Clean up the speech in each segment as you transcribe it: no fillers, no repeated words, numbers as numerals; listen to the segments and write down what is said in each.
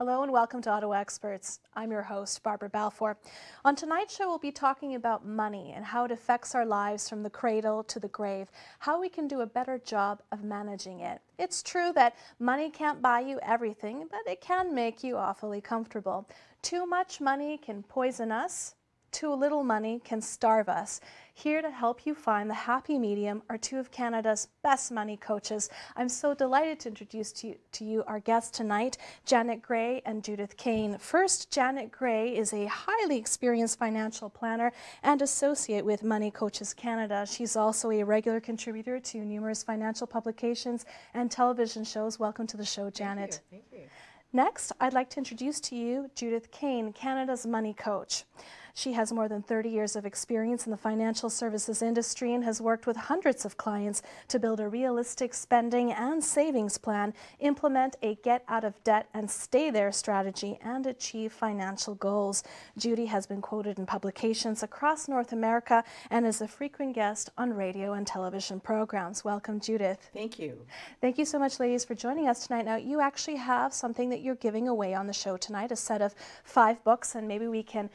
Hello and welcome to Ottawa Experts. I'm your host, Barbara Balfour. On tonight's show, we'll be talking about money and how it affects our lives from the cradle to the grave, how we can do a better job of managing it. It's true that money can't buy you everything, but it can make you awfully comfortable. Too much money can poison us. Too little money can starve us. Here to help you find the happy medium are two of Canada's best money coaches. I'm so delighted to introduce to you our guests tonight, Janet Gray and Judith Kane. First, Janet Gray is a highly experienced financial planner and associate with Money Coaches Canada. She's also a regular contributor to numerous financial publications and television shows. Welcome to the show, Janet. Thank you. Thank you. Next, I'd like to introduce to you Judith Kane, Canada's money coach. She has more than 30 years of experience in the financial services industry and has worked with hundreds of clients to build a realistic spending and savings plan, implement a get out of debt and stay there strategy, and achieve financial goals. Judy has been quoted in publications across North America and is a frequent guest on radio and television programs. Welcome, Judith. Thank you. Thank you so much, ladies, for joining us tonight. Now, you actually have something that you're giving away on the show tonight, a set of 5 books, and maybe we can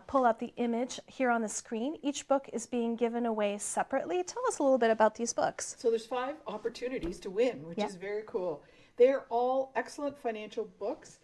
pull up the image here on the screen. Each book is being given away separately. Tell us a little bit about these books. So there's 5 opportunities to win, which is very cool. They're all excellent financial books.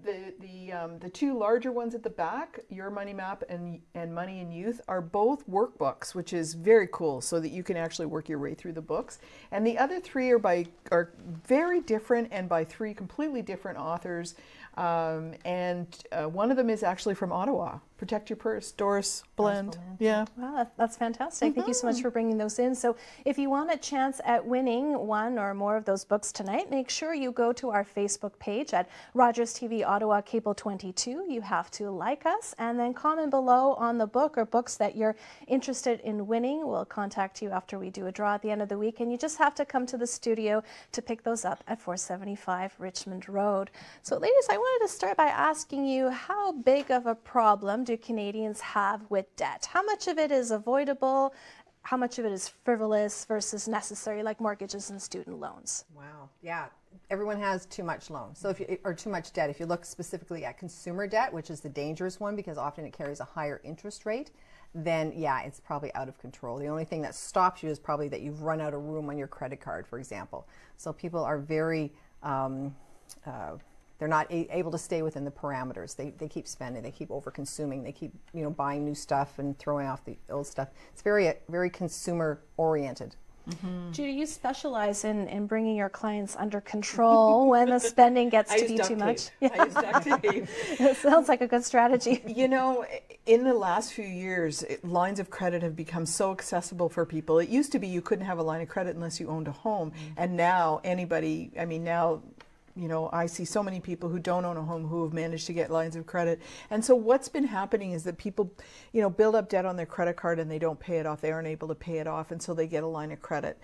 The 2 larger ones at the back, Your Money Map and Money and Youth, are both workbooks, which is very cool, so that you can actually work your way through the books. And the other 3 are very different and by 3 completely different authors. One of them is actually from Ottawa. Protect Your Purse, Doris Blend. Yeah. Wow, that's fantastic. Thank you so much for bringing those in. So if you want a chance at winning one or more of those books tonight, make sure you go to our Facebook page at Rogers TV Ottawa Cable 22. You have to like us and then comment below on the book or books that you're interested in winning. We'll contact you after we do a draw at the end of the week, and you just have to come to the studio to pick those up at 475 Richmond Road. So ladies, I wanted to start by asking you, how big of a problem do Canadians have with debt? How much of it is avoidable? How much of it is frivolous versus necessary, like mortgages and student loans? Wow. Yeah. Everyone has too much loan. So or too much debt. If you look specifically at consumer debt, which is the dangerous one because often it carries a higher interest rate, then yeah, it's probably out of control. The only thing that stops you is probably that you've run out of room on your credit card, for example. So people are very they're not able to stay within the parameters. They keep spending, they keep over-consuming, they keep buying new stuff and throwing off the old stuff. It's very consumer-oriented. Judy, you specialize in bringing your clients under control when the spending gets to be too much. I use duct tape. It sounds like a good strategy. You know, in the last few years, lines of credit have become so accessible for people. It used to be you couldn't have a line of credit unless you owned a home, and now anybody, now I see so many people who don't own a home who have managed to get lines of credit. And so what's been happening is that people, build up debt on their credit card and they don't pay it off. They aren't able to pay it off, and so they get a line of credit.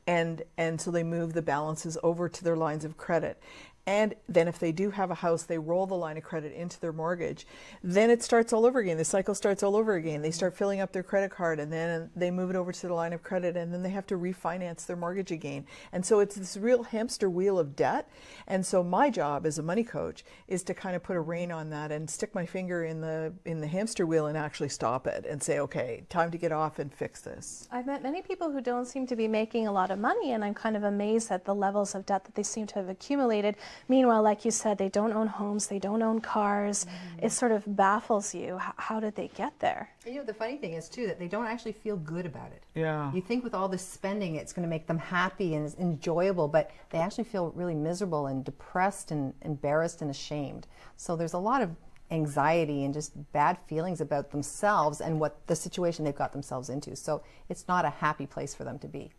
And so they move the balances over to their lines of credit. And then if they do have a house, they roll the line of credit into their mortgage. Then it starts all over again. The cycle starts all over again. They start filling up their credit card, and then they move it over to the line of credit, and then they have to refinance their mortgage again. And so it's this real hamster wheel of debt. And so my job as a money coach is to kind of put a rein on that and stick my finger in the hamster wheel and actually stop it and say, okay, time to get off and fix this. I've met many people who don't seem to be making a lot of money, and I'm kind of amazed at the levels of debt that they seem to have accumulated. Meanwhile, like you said, they don't own homes, they don't own cars. It sort of baffles you. How did they get there? The funny thing is, too, that they don't actually feel good about it. Yeah. You think with all this spending, it's going to make them happy and enjoyable, but they actually feel really miserable and depressed and embarrassed and ashamed. So there's a lot of anxiety and just bad feelings about themselves and what the situation they've got themselves into. So it's not a happy place for them to be.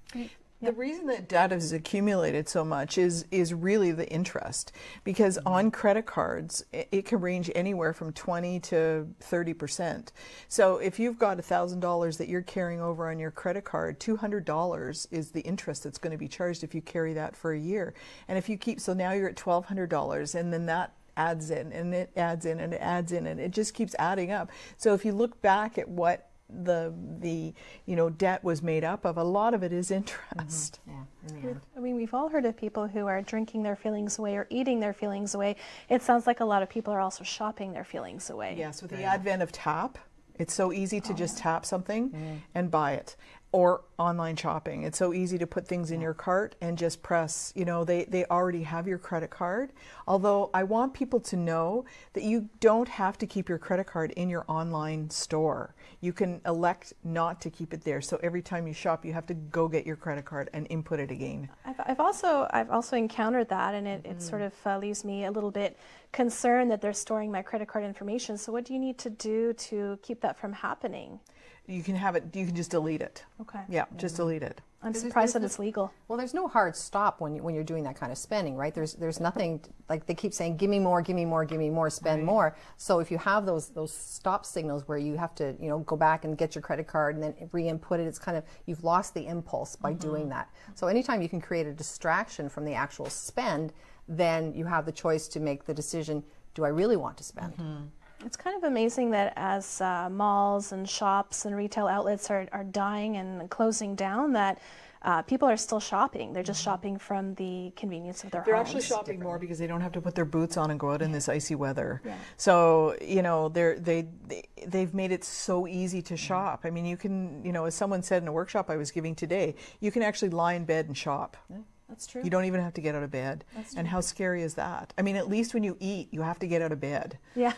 The reason that debt has accumulated so much is really the interest, because on credit cards it can range anywhere from 20 to 30%. So if you've got $1,000 that you're carrying over on your credit card, $200 is the interest that's going to be charged if you carry that for a year. And if you keep, so now you're at $1,200, and then that adds in and it adds in and it adds in and it just keeps adding up. So if you look back at what debt was made up of. A lot of it is interest. Yeah, in the end. I mean, we've all heard of people who are drinking their feelings away or eating their feelings away. It sounds like a lot of people are also shopping their feelings away. Yes, with the advent of tap, it's so easy to just tap something and buy it. Or online shopping. It's so easy to put things in your cart and just press, they already have your credit card. Although I want people to know that you don't have to keep your credit card in your online store. You can elect not to keep it there. So every time you shop, you have to go get your credit card and input it again. I've also encountered that, and it sort of leaves me a little bit concerned that they're storing my credit card information. So what do you need to do to keep that from happening? You can have it, you can just delete it. Okay. Yeah, just delete it. I'm surprised that it's legal. Well, there's no hard stop when you're doing that kind of spending, right? There's nothing, like they keep saying, give me more, give me more, give me more, spend more. So if you have those stop signals where you have to, go back and get your credit card and then re-input it, it's kind of, you've lost the impulse by doing that. So anytime you can create a distraction from the actual spend, then you have the choice to make the decision, do I really want to spend? It's kind of amazing that as malls and shops and retail outlets are dying and closing down, that people are still shopping. They're just shopping from the convenience of their They're homes. actually shopping more because they don't have to put their boots on and go out in this icy weather. Yeah. So, they've made it so easy to shop. I mean, you can, as someone said in a workshop I was giving today, you can actually lie in bed and shop. Yeah. That's true. You don't even have to get out of bed. And how scary is that? I mean, at least when you eat, you have to get out of bed. Yeah.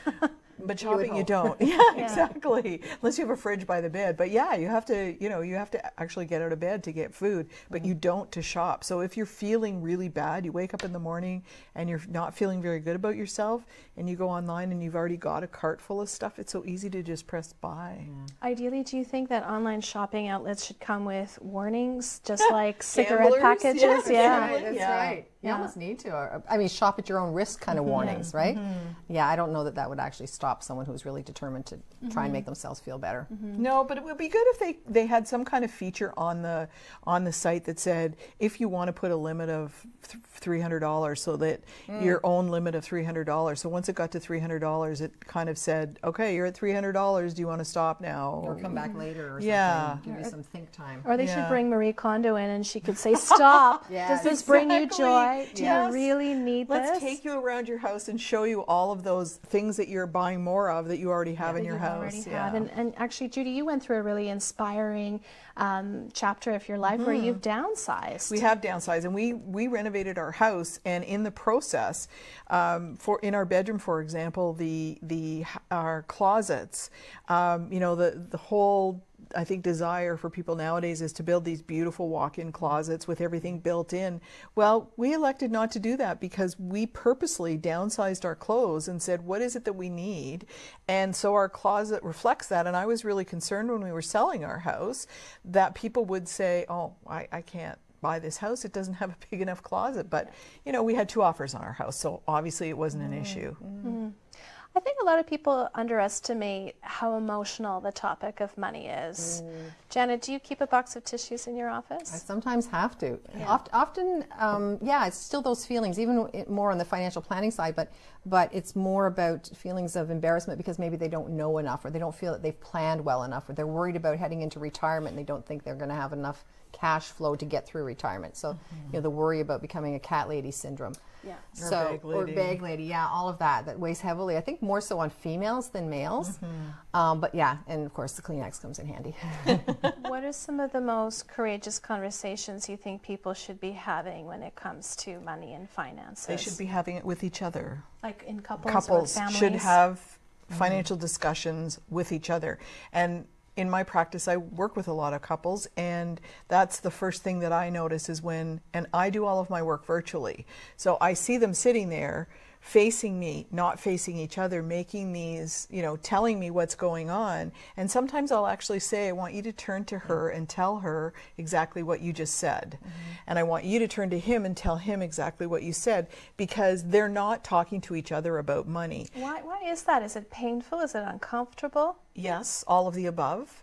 But shopping you don't. Yeah, exactly. Unless you have a fridge by the bed. But yeah, you have to actually get out of bed to get food, but you don't to shop. So if you're feeling really bad, you wake up in the morning and you're not feeling very good about yourself, and you go online and you've already got a cart full of stuff, it's so easy to just press buy. Ideally, do you think that online shopping outlets should come with warnings, just like cigarette Gamblers? packages? Yeah. That's right. You almost need to. I mean, shop at your own risk kind of warnings, right? Yeah, I don't know that would actually stop someone who's really determined to try and make themselves feel better. No, but it would be good if they had some kind of feature on the site that said, if you want to put a limit of $300, so that your own limit of $300. So once it got to $300, it kind of said, okay, you're at $300. Do you want to stop now? Or come back later or something. Yeah. Give you some think time. Or they should bring Marie Kondo in and she could say, stop. Does this bring you joy? Do you really need this? Let's take you around your house and show you all of those things that you're buying more of that you already have in your house. And actually, Judy, you went through a really inspiring chapter of your life where you've downsized. We have downsized, and we renovated our house, and in the process, in our bedroom, for example, our closets, the whole, I think, desire for people nowadays is to build these beautiful walk-in closets with everything built in. Well, we elected not to do that because we purposely downsized our clothes and said, what is it that we need? And so our closet reflects that. And I was really concerned when we were selling our house that people would say, oh, I can't buy this house. It doesn't have a big enough closet. But, we had 2 offers on our house, so obviously it wasn't an issue. I think a lot of people underestimate how emotional the topic of money is. Janet, do you keep a box of tissues in your office? I sometimes have to. Often, it's still those feelings, even more on the financial planning side, but it's more about feelings of embarrassment because maybe they don't know enough, or they don't feel that they've planned well enough, or they're worried about heading into retirement and they don't think they're going to have enough cash flow to get through retirement. So, the worry about becoming a cat lady syndrome. Yeah. Or bag lady, all of that weighs heavily. I think more so on females than males. But yeah, and of course the Kleenex comes in handy. What are some of the most courageous conversations you think people should be having when it comes to money and finances? They should be having it with each other. Like in couples Couples or with should have financial discussions with each other. And in my practice, I work with a lot of couples, and that's the first thing that I notice is and I do all of my work virtually. So I see them sitting there facing me, not facing each other, making these, telling me what's going on. And sometimes I'll actually say, I want you to turn to her and tell her exactly what you just said. And I want you to turn to him and tell him exactly what you said, because they're not talking to each other about money. Why is that? Is it painful? Is it uncomfortable? Yes, all of the above.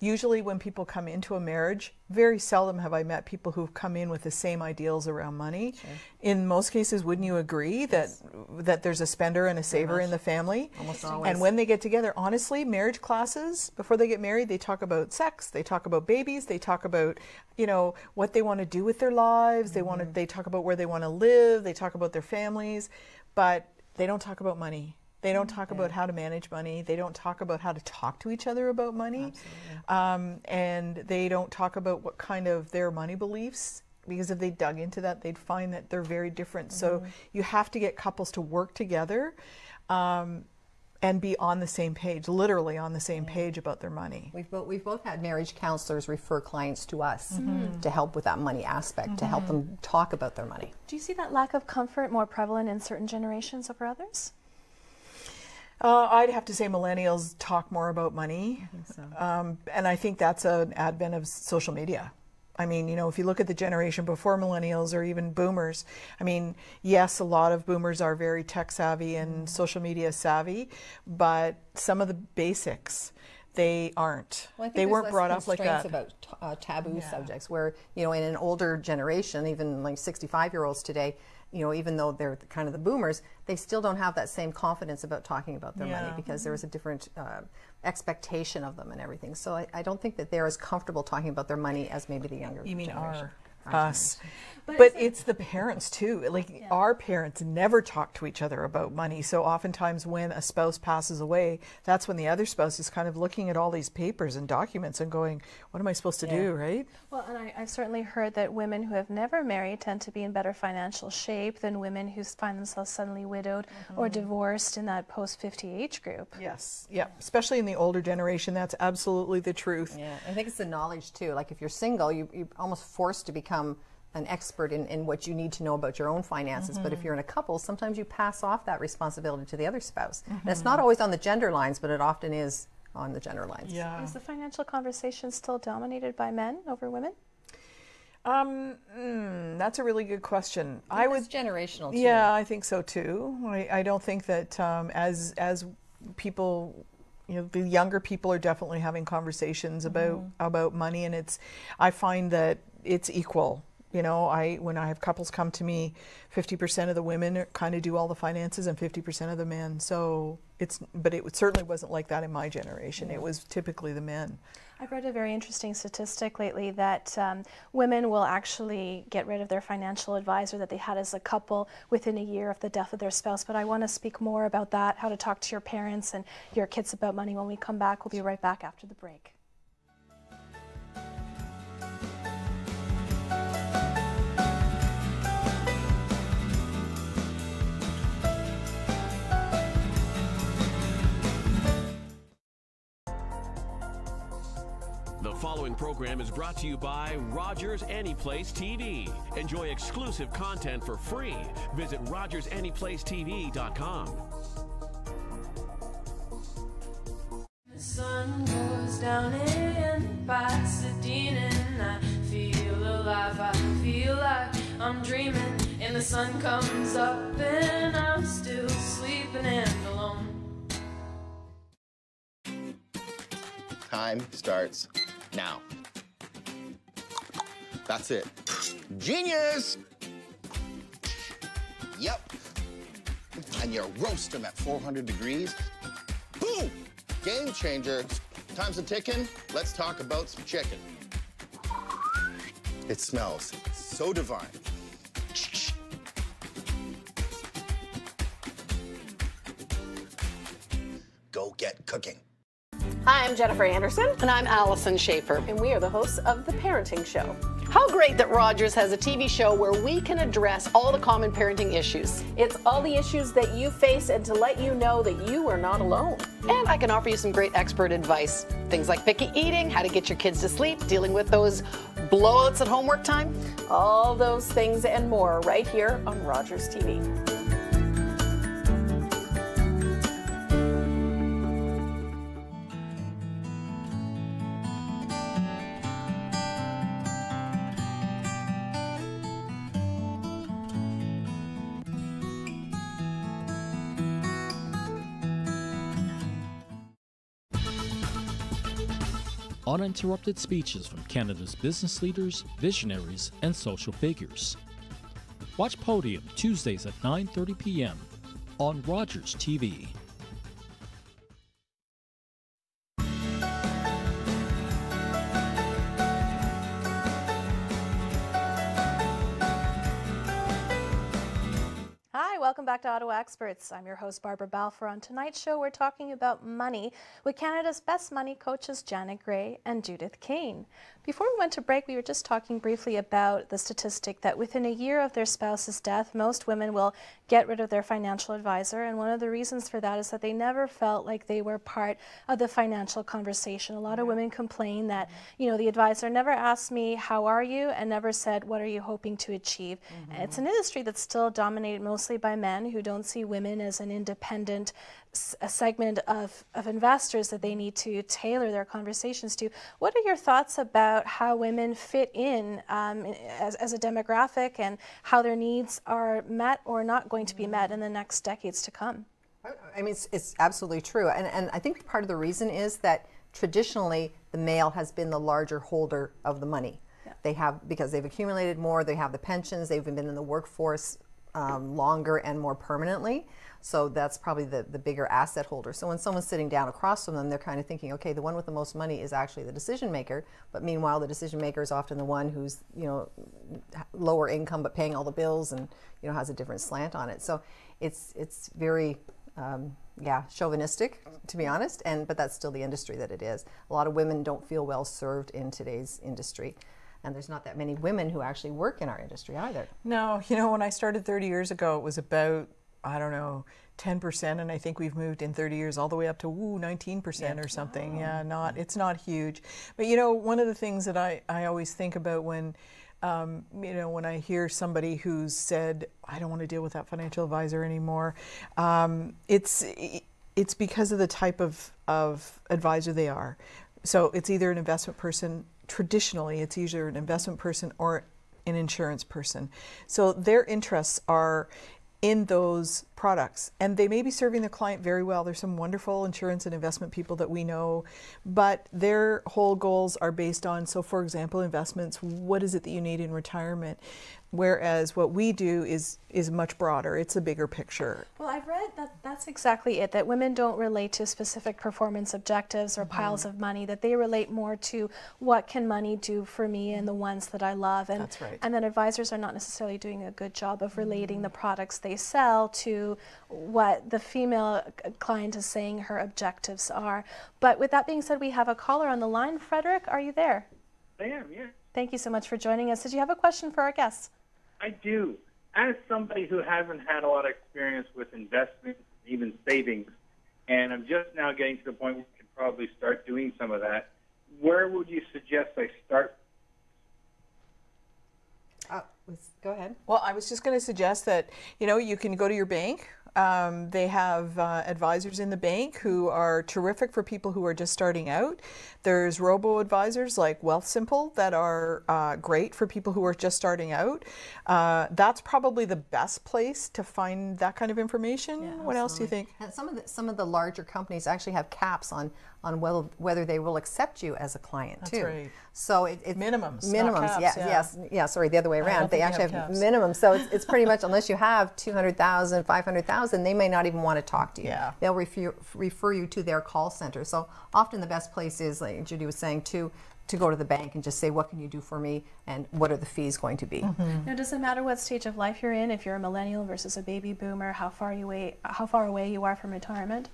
Usually when people come into a marriage, very seldom have I met people who've come in with the same ideals around money. Sure. In most cases, wouldn't you agree that there's a spender and a saver in the family? Almost always. And when they get together, honestly, marriage classes, before they get married, they talk about sex, they talk about babies, they talk about, you know, what they want to do with their lives, they talk about where they want to live, they talk about their families, but they don't talk about money. They don't talk about how to manage money. They don't talk about how to talk to each other about money. And they don't talk about what kind of their money beliefs, because if they dug into that, they'd find that they're very different. So you have to get couples to work together and be on the same page, literally on the same page about their money. We've both had marriage counselors refer clients to us to help with that money aspect, to help them talk about their money. Do you see that lack of comfort more prevalent in certain generations over others? I'd have to say millennials talk more about money. I think so. And I think that's an advent of social media. I mean, you know, if you look at the generation before millennials or even boomers, I mean, yes, a lot of boomers are very tech savvy and social media savvy, but some of the basics, they aren't. Well, I think they weren't brought up like that. About taboo subjects where, you know, in an older generation, even like 65-year-olds today, you know, even though they're kind of the boomers, they still don't have that same confidence about talking about their money because there was a different expectation of them and everything. So I don't think that they're as comfortable talking about their money as maybe the younger You mean generation. us. But it's the parents too. Like our parents never talk to each other about money. So oftentimes when a spouse passes away, that's when the other spouse is kind of looking at all these papers and documents and going, what am I supposed to do, right? Well, and I've certainly heard that women who have never married tend to be in better financial shape than women who find themselves suddenly widowed or divorced in that post-50 age group. Yes, yeah, especially in the older generation, that's absolutely the truth. Yeah, I think it's the knowledge too. Like if you're single, you're almost forced to become an expert in what you need to know about your own finances. But if you're in a couple, sometimes you pass off that responsibility to the other spouse. And it's not always on the gender lines, but it often is on the gender lines. Yeah. Is the financial conversation still dominated by men over women? That's a really good question. I was generational too. Yeah, I think so too. I don't think that as people, you know, the younger people are definitely having conversations about money, and I find that it's equal. You know, when I have couples come to me, 50% of the women kind of do all the finances and 50% of the men. So but it certainly wasn't like that in my generation. It was typically the men. I've read a very interesting statistic lately that women will actually get rid of their financial advisor that they had as a couple within a year of the death of their spouse. But I want to speak more about that, how to talk to your parents and your kids about money when we come back. We'll be right back after the break. The following program is brought to you by Rogers Anyplace TV. Enjoy exclusive content for free. Visit RogersAnyplaceTV.com. The sun goes down in Pasadena and I feel alive. I feel like I'm dreaming and the sun comes up and I'm still sleeping and alone. Time starts now. That's it. Genius! Yep. And you roast them at 400 degrees. Boom! Game changer. Time's a-ticking. Let's talk about some chicken. It smells so divine. Go get cooking. Hi, I'm Jennifer Anderson. And I'm Allison Schaefer. And we are the hosts of The Parenting Show. How great that Rogers has a TV show where we can address all the common parenting issues. It's all the issues that you face and to let you know that you are not alone. And I can offer you some great expert advice. Things like picky eating, how to get your kids to sleep, dealing with those blowouts at homework time. All those things and more right here on Rogers TV. uninterrupted speeches from Canada's business leaders, visionaries, and social figures. Watch Podium Tuesdays at 9:30 p.m. on Rogers TV. Welcome back to Ottawa Experts. I'm your host, Barbara Balfour. On tonight's show, we're talking about money with Canada's best money coaches, Janet Gray and Judith Kane. Before we went to break, we were just talking briefly about the statistic that within a year of their spouse's death, most women will get rid of their financial advisor. And one of the reasons for that is that they never felt like they were part of the financial conversation. A lot of women complain that, you know, the advisor never asked me, how are you? And never said, what are you hoping to achieve? And it's an industry that's still dominated mostly by men who don't see women as an independent segment of investors that they need to tailor their conversations to. What are your thoughts about how women fit in as a demographic and how their needs are met or not going to be met in the next decades to come? I mean, it's absolutely true. And I think part of the reason is that traditionally the male has been the larger holder of the money. Yeah. They have, because they've accumulated more, they have the pensions, they've been in the workforce longer and more permanently. So that's probably the bigger asset holder. So when someone's sitting down across from them, they're kind of thinking, okay, the one with the most money is actually the decision maker. But meanwhile, the decision maker is often the one who's, you know, lower income but paying all the bills and, you know, has a different slant on it. So it's very, yeah, chauvinistic, to be honest. But that's still the industry that it is. A lot of women don't feel well served in today's industry. And there's not that many women who actually work in our industry either. No, you know, when I started 30 years ago, it was about, I don't know, 10%, and I think we've moved in 30 years all the way up to 19% or something. Yeah, it's not huge. But you know, one of the things that I always think about when you know, when I hear somebody who's said, I don't want to deal with that financial advisor anymore, it's because of the type of advisor they are. So it's either an investment person. Traditionally, it's either an investment person or an insurance person. So their interests are in those products, and they may be serving the client very well. There's some wonderful insurance and investment people that we know, but their whole goals are based on, so for example, investments, what is it that you need in retirement? Whereas what we do is much broader. It's a bigger picture. Well, I've read that that's exactly it, that women don't relate to specific performance objectives or piles of money, that they relate more to what can money do for me and the ones that I love. And, that's right. And then advisors are not necessarily doing a good job of relating the products they sell to what the female client is saying her objectives are. But with that being said, we have a caller on the line. Frederick, are you there? I am, yeah. Thank you so much for joining us. Did you have a question for our guests? I do. As somebody who hasn't had a lot of experience with investments, even savings, and I'm just now getting to the point where I can probably start doing some of that, where would you suggest I start? Go ahead. Well, I was just going to suggest that, you know, you can go to your bank. They have advisors in the bank who are terrific for people who are just starting out. There's robo-advisors like Wealthsimple that are great for people who are just starting out. That's probably the best place to find that kind of information. Yeah, what else do you think? And some of the larger companies actually have caps on whether they will accept you as a client. That's too. Right. So it's minimums. Minimums. Caps, yeah. Sorry, the other way around. They actually have minimums. So it's pretty much, unless you have 200,000, 500,000, they may not even want to talk to you. Yeah. They'll refer you to their call center. So often the best place is, like Judy was saying, to go to the bank and just say, what can you do for me, and what are the fees going to be? Now, does it matter what stage of life you're in, if you're a millennial versus a baby boomer, how far away you are from retirement?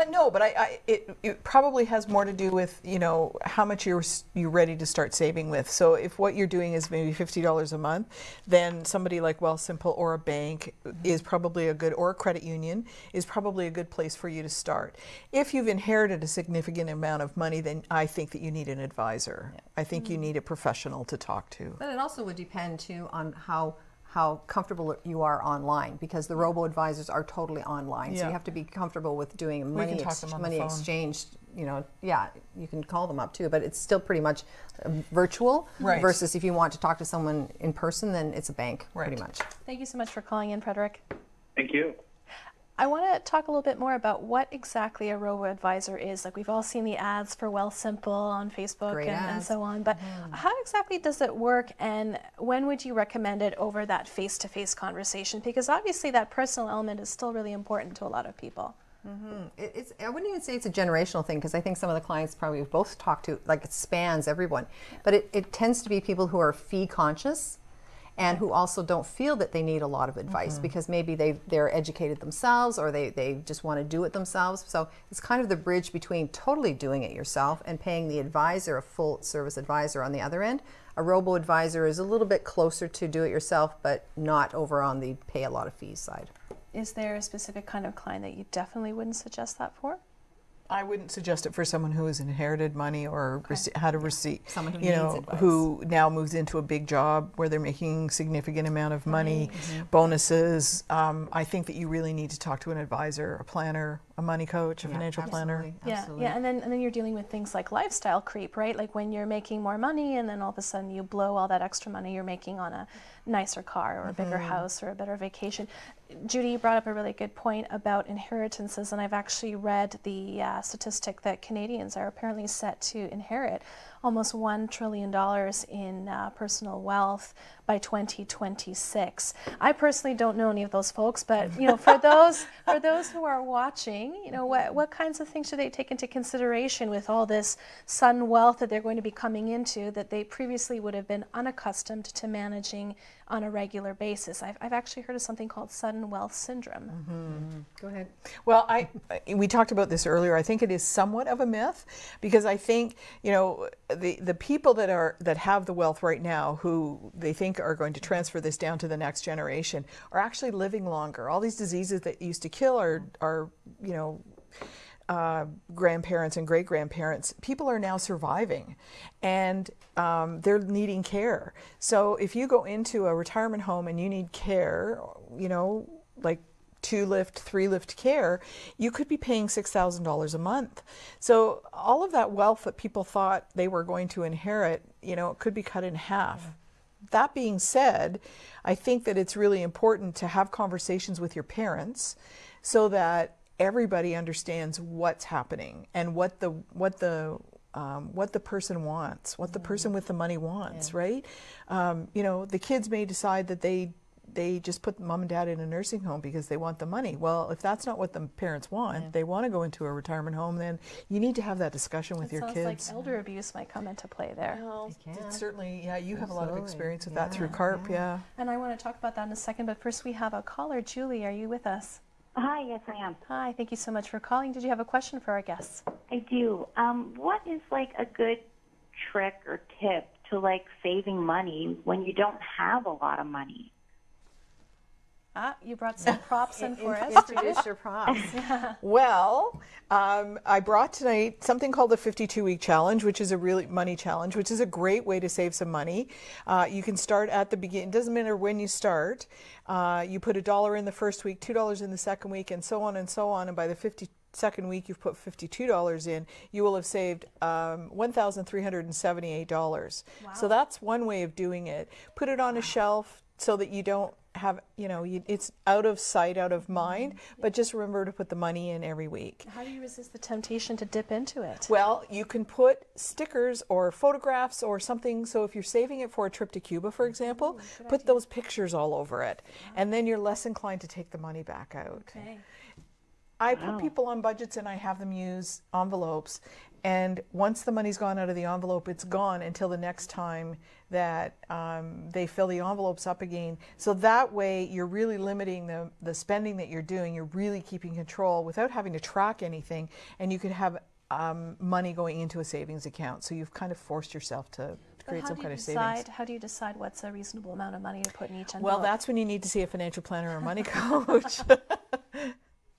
No, but it probably has more to do with, you know, how much you're ready to start saving with. So if what you're doing is maybe $50 a month, then somebody like Wealthsimple or a bank is probably a good, or a credit union is probably a good place for you to start. If you've inherited a significant amount of money, then I think that you need an advisor. Yeah. I think you need a professional to talk to. But it also would depend too on how comfortable you are online, because the robo-advisors are totally online. So you have to be comfortable with doing a money exchange. You know, yeah, you can call them up too, but it's still pretty much virtual. Right. Versus if you want to talk to someone in person, then it's a bank, pretty much. Thank you so much for calling in, Frederick. Thank you. I want to talk a little bit more about what exactly a robo-advisor is. Like, we've all seen the ads for Wealthsimple on Facebook and so on, but how exactly does it work, and when would you recommend it over that face-to-face conversation? Because obviously that personal element is still really important to a lot of people. I wouldn't even say it's a generational thing, because I think some of the clients probably we've both talked to, like, it spans everyone. But it tends to be people who are fee conscious and who also don't feel that they need a lot of advice because maybe they're educated themselves, or they just want to do it themselves. So it's kind of the bridge between totally doing it yourself and paying the advisor, a full service advisor, on the other end. A robo-advisor is a little bit closer to do it yourself, but not over on the pay a lot of fees side. Is there a specific kind of client that you definitely wouldn't suggest that for? I wouldn't suggest it for someone who has inherited money or had a receipt. Someone who you know, needs advice. who now moves into a big job where they're making significant amount of money, bonuses. I think that you really need to talk to an advisor, a planner, a money coach, a financial planner. Yeah, and then you're dealing with things like lifestyle creep, right? Like when you're making more money and then all of a sudden you blow all that extra money you're making on a nicer car or a bigger house or a better vacation. Judy, you brought up a really good point about inheritances, and I've actually read the statistic that Canadians are apparently set to inherit almost $1 trillion in personal wealth by 2026. I personally don't know any of those folks, but you know, for those who are watching, you know, what kinds of things should they take into consideration with all this sudden wealth that they're going to be coming into that they previously would have been unaccustomed to managing on a regular basis? I've actually heard of something called sudden wealth syndrome. Go ahead. Well, we talked about this earlier. I think it is somewhat of a myth, because I think, you know, the people that have the wealth right now, who they think are going to transfer this down to the next generation, are actually living longer. All these diseases that used to kill our you know, grandparents and great-grandparents, people are now surviving, and they're needing care. So if you go into a retirement home and you need care, you know, like 2-lift, 3-lift care, you could be paying $6,000 a month. So all of that wealth that people thought they were going to inherit, you know, it could be cut in half. That being said, I think that it's really important to have conversations with your parents so that everybody understands what's happening and what the person wants, what the person with the money wants, right? You know, the kids may decide that they just put mom and dad in a nursing home because they want the money. Well, if that's not what the parents want, they want to go into a retirement home, then you need to have that discussion with your kids. Sounds like elder abuse might come into play there. Well, it's certainly, yeah, you have a lot of experience with that through CARP, And I want to talk about that in a second, but first we have a caller. Julie, are you with us? Hi, yes I am. Hi, thank you so much for calling. Did you have a question for our guests? I do. What is like a good trick or tip to like saving money when you don't have a lot of money? You brought some props in for us. Introduce your props. Well, I brought tonight something called the 52-week challenge, which is a really money challenge, which is a great way to save some money. You can start at the beginning. It doesn't matter when you start. You put $1 in the first week, $2 in the second week, and so on and so on. And by the 52nd week, you've put $52 in. You will have saved $1,378. Wow. So that's one way of doing it. Put it on a shelf so that you don't have, you know, it's out of sight, out of mind, but just remember to put the money in every week. How do you resist the temptation to dip into it? Well, you can put stickers or photographs or something. So if you're saving it for a trip to Cuba, for example, put those pictures all over it, and then you're less inclined to take the money back out. Okay. I put people on budgets and I have them use envelopes, and once the money's gone out of the envelope, it's gone until the next time that they fill the envelopes up again. So that way you're really limiting the spending that you're doing. You're really keeping control without having to track anything, and you could have money going into a savings account. So you've kind of forced yourself to create some kind of savings. How do you decide what's a reasonable amount of money to put in each envelope? Well, that's when you need to see a financial planner or a money coach.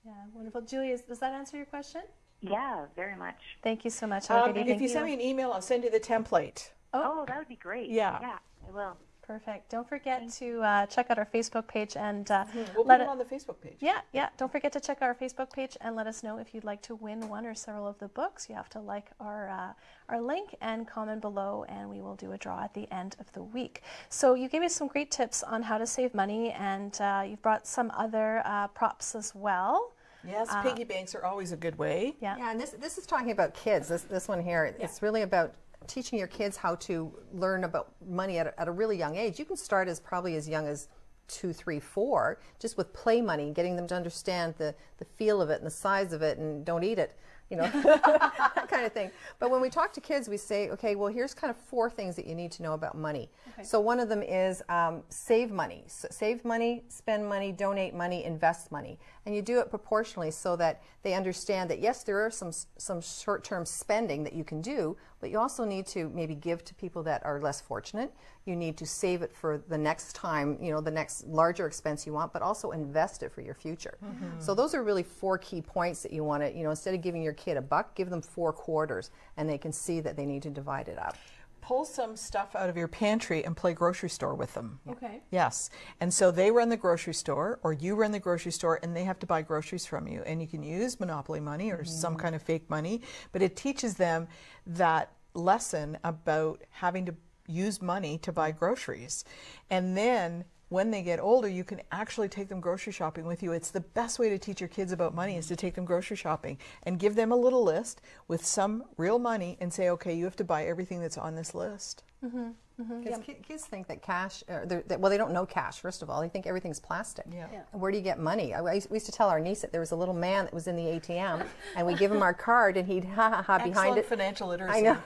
Yeah, wonderful. Julia, does that answer your question? Yeah, very much. Thank you so much. Have a good evening. If you send me an email, I'll send you the template. Oh, that would be great. Yeah. Yeah, I will. Perfect. Don't forget to check out our Facebook page and we'll put it on the Facebook page. Yeah. Don't forget to check out our Facebook page and let us know if you'd like to win one or several of the books. You have to like our link and comment below, and we will do a draw at the end of the week. So you gave us some great tips on how to save money, and you've brought some other props as well. Yes, piggy banks are always a good way. Yeah, and this is talking about kids. This one here, it's really about teaching your kids how to learn about money at a really young age. You can start as probably as young as 2, 3, 4, just with play money, getting them to understand the feel of it and the size of it, and don't eat it, you know, that kind of thing. But when we talk to kids, we say, okay, well, here's kind of 4 things that you need to know about money. Okay. So one of them is save money. So save money, spend money, donate money, invest money. And you do it proportionally so that they understand that, yes, there are some short-term spending that you can do, but you also need to maybe give to people that are less fortunate. You need to save it for the next time, you know, the next larger expense you want, but also invest it for your future. So those are really 4 key points that you want to, you know, instead of giving your kid $1, give them 4 quarters, and they can see that they need to divide it up. Pull some stuff out of your pantry and play grocery store with them. Okay. Yes. And so they run the grocery store, or you run the grocery store, and they have to buy groceries from you. And you can use Monopoly money or some kind of fake money, but it teaches them that lesson about having to use money to buy groceries. And then when they get older, you can actually take them grocery shopping with you. It's the best way to teach your kids about money, is to take them grocery shopping and give them a little list with some real money and say, okay, you have to buy everything that's on this list. Because kids think that cash, well, they don't know cash, first of all. They think everything's plastic. Where do you get money? We used to tell our niece that there was a little man that was in the ATM, and we give him our card, and he'd ha-ha-ha behind it. Financial literacy. I know.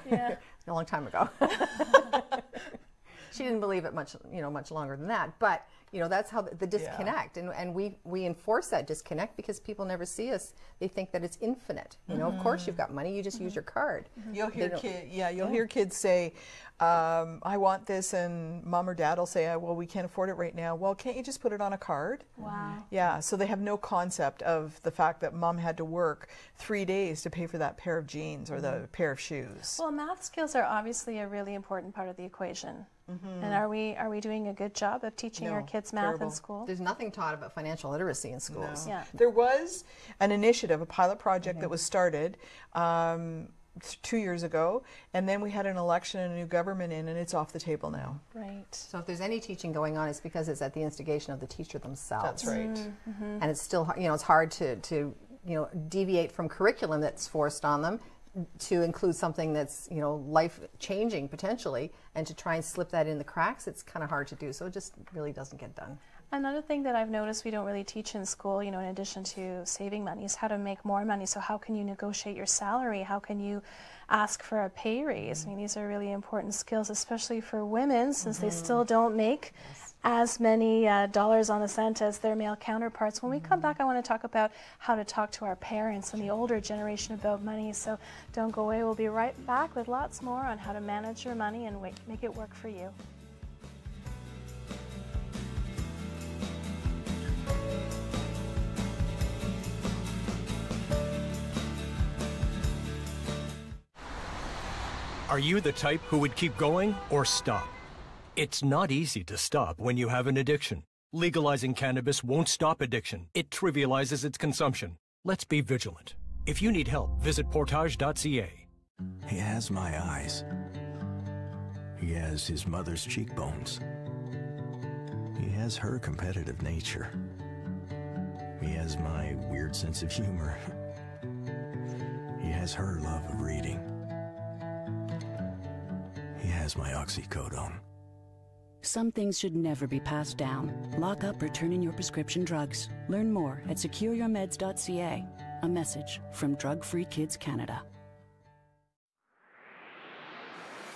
A long time ago. She didn't believe it much longer than that. But, you know, that's how the disconnect. And we enforce that disconnect because people never see us. They think that it's infinite. You know, of course you've got money, you just use your card. You'll hear hear kids say, I want this, and mom or dad will say, well, we can't afford it right now. Well, can't you just put it on a card? Wow. Yeah, so they have no concept of the fact that mom had to work 3 days to pay for that pair of jeans or the pair of shoes. Well, math skills are obviously a really important part of the equation. And are we doing a good job of teaching our kids math in school? There's nothing taught about financial literacy in schools. Yeah. There was an initiative, a pilot project that was started 2 years ago, and then we had an election and a new government in, and it's off the table now. Right. So if there's any teaching going on, it's because it's at the instigation of the teacher themselves. That's right. And it's still, you know, it's hard to you know, deviate from curriculum that's forced on them to include something that's, you know, life-changing potentially, and to try and slip that in the cracks, it's kind of hard to do. So it just really doesn't get done. Another thing that I've noticed we don't really teach in school, you know, in addition to saving money, is how to make more money. So how can you negotiate your salary? How can you ask for a pay raise? I mean, these are really important skills, especially for women, since they still don't make as many dollars on the cent as their male counterparts. When we come back, I want to talk about how to talk to our parents and the older generation about money. So don't go away. We'll be right back with lots more on how to manage your money and make it work for you. Are you the type who would keep going or stop? It's not easy to stop when you have an addiction. Legalizing cannabis won't stop addiction. It trivializes its consumption. Let's be vigilant. If you need help, visit portage.ca. He has my eyes. He has his mother's cheekbones. He has her competitive nature. He has my weird sense of humor. He has her love of reading. He has my oxycodone. Some things should never be passed down. Lock up or turn in your prescription drugs. Learn more at secureyourmeds.ca. A message from Drug Free Kids Canada.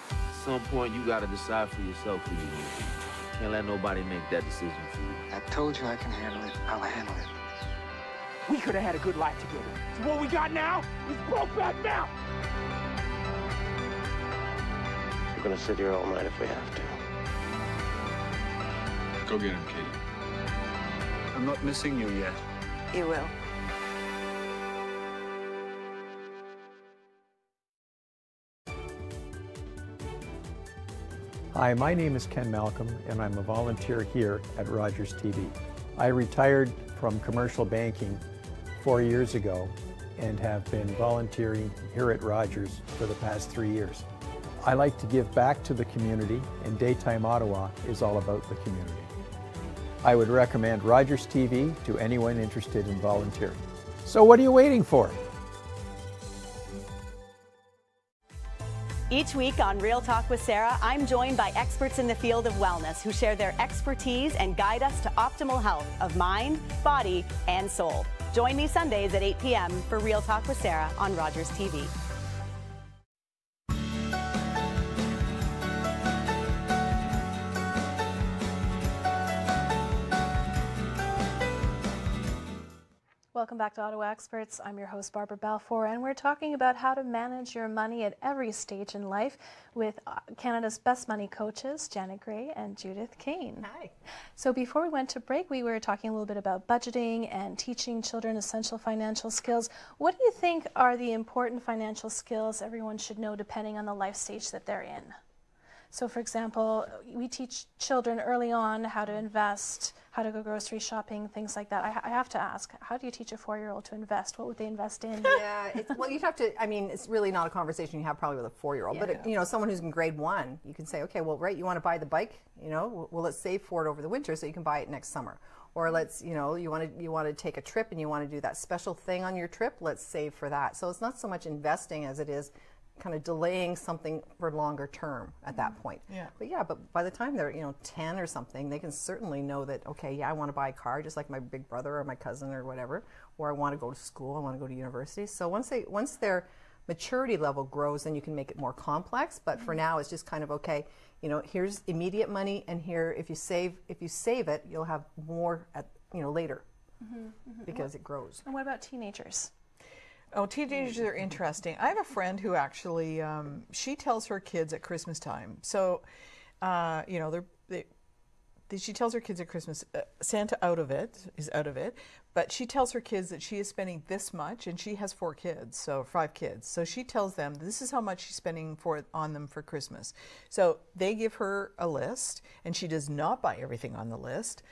At some point, you gotta decide for yourself who you want to be. Can't let nobody make that decision for you. I told you I can handle it. I'll handle it. We could have had a good life together. So what we got now is Brokeback Mountain. We're gonna sit here all night if we have to. Go get him, Katie. I'm not missing you yet. You will. Hi, my name is Ken Malcolm, and I'm a volunteer here at Rogers TV. I retired from commercial banking 4 years ago and have been volunteering here at Rogers for the past 3 years. I like to give back to the community, and Daytime Ottawa is all about the community. I would recommend Rogers TV to anyone interested in volunteering. So what are you waiting for? Each week on Real Talk with Sarah, I'm joined by experts in the field of wellness who share their expertise and guide us to optimal health of mind, body, and soul. Join me Sundays at 8 p.m. for Real Talk with Sarah on Rogers TV. Welcome back to Ottawa Experts. I'm your host, Barbara Balfour, and we're talking about how to manage your money at every stage in life with Canada's best money coaches, Janet Gray and Judith Kane. Hi. So before we went to break, we were talking a little bit about budgeting and teaching children essential financial skills. What do you think are the important financial skills everyone should know depending on the life stage that they're in? So for example, we teach children early on how to invest, how to go grocery shopping, things like that. I have to ask, how do you teach a 4-year-old to invest? What would they invest in? Yeah, well, you'd have to, I mean, it's really not a conversation you have probably with a 4-year-old, Yeah. but, you know, someone who's in grade 1, you can say, okay, well, right, you want to buy the bike, you know, well, let's save for it over the winter so you can buy it next summer. Or let's, you know, you want to take a trip and you want to do that special thing on your trip, let's save for that. So it's not so much investing as it is kind of delaying something for longer term at that point. Yeah. But yeah, but by the time they're, you know, 10 or something, they can certainly know that, okay, yeah, I want to buy a car just like my big brother or my cousin or whatever, or I want to go to school, I want to go to university. So once their maturity level grows, then you can make it more complex. But for now, it's just kind of, okay, you know, here's immediate money, and here, if you save it, you'll have more at, you know, later because it grows. And what about teenagers? Oh, teenagers are interesting. I have a friend who actually, she tells her kids at Christmas time. So, you know, she tells her kids at Christmas, Santa is out of it, but she tells her kids that she is spending this much, and she has 4 kids, so 5 kids. So she tells them this is how much she's spending on them for Christmas. So they give her a list, and she does not buy everything on the list.